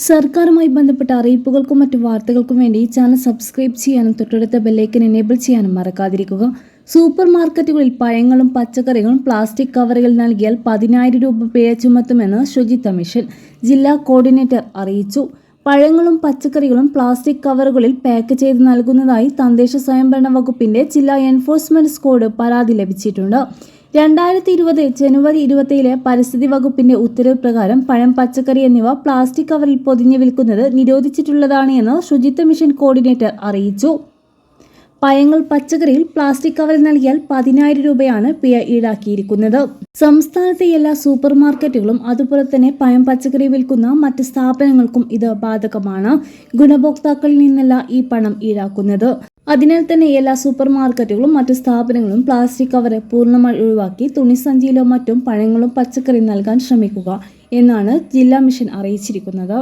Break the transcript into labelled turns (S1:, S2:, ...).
S1: സർക്കാരുമായി ബന്ധപ്പെട്ട അറിയിപ്പുകൾക്കും മറ്റു വാർത്തകൾക്കും വേണ്ടി ചാനൽ സബ്സ്ക്രൈബ് ചെയ്യാനും തൊട്ടടുത്ത ബെല്ലൈക്കൻ എനേബിൾ ചെയ്യാനും മറക്കാതിരിക്കുക. സൂപ്പർ മാർക്കറ്റുകളിൽ പഴങ്ങളും പച്ചക്കറികളും പ്ലാസ്റ്റിക് കവറുകൾ നൽകിയാൽ 10,000 രൂപ പിഴ ചുമത്തുമെന്ന് ശുചിത്വ മിഷൻ ജില്ലാ കോർഡിനേറ്റർ അറിയിച്ചു. പഴങ്ങളും പച്ചക്കറികളും പ്ലാസ്റ്റിക് കവറുകളിൽ പാക്ക് ചെയ്ത് നൽകുന്നതായി തദ്ദേശ സ്വയംഭരണ വകുപ്പിന്റെ ജില്ലാ എൻഫോഴ്സ്മെന്റ് സ്ക്വാഡ് പരാതി ലഭിച്ചിട്ടുണ്ട്. 2020 ജനുവരി 27 പരിസ്ഥിതി വകുപ്പിന്റെ ഉത്തരവ് പ്രകാരം പഴം, പച്ചക്കറി എന്നിവ പ്ലാസ്റ്റിക് കവറിൽ പൊതിഞ്ഞ് വിൽക്കുന്നത് നിരോധിച്ചിട്ടുള്ളതാണ് എന്ന് ശുചിത്വ മിഷൻ കോർഡിനേറ്റർ അറിയിച്ചു. പഴങ്ങൾ, പച്ചക്കറിയിൽ പ്ലാസ്റ്റിക് കവറിൽ നൽകിയാൽ 10,000 രൂപയാണ് പിഴ ഈടാക്കിയിരിക്കുന്നത്. സംസ്ഥാനത്തെ എല്ലാ സൂപ്പർ മാർക്കറ്റുകളും അതുപോലെ തന്നെ പഴം, പച്ചക്കറി വിൽക്കുന്ന മറ്റ് സ്ഥാപനങ്ങൾക്കും ഇത് ബാധകമാണ്. ഗുണഭോക്താക്കളിൽ നിന്നല്ല ഈ പണം ഈടാക്കുന്നത്. അതിനാൽ തന്നെ എല്ലാ സൂപ്പർ മാർക്കറ്റുകളും മറ്റു സ്ഥാപനങ്ങളും പ്ലാസ്റ്റിക് കവറ് പൂർണ്ണമായി ഒഴിവാക്കി തുണിസഞ്ചിയിലോ മറ്റും പഴങ്ങളും പച്ചക്കറിയും നൽകാൻ ശ്രമിക്കുക എന്നാണ് ജില്ലാ മിഷൻ അറിയിച്ചിരിക്കുന്നത്.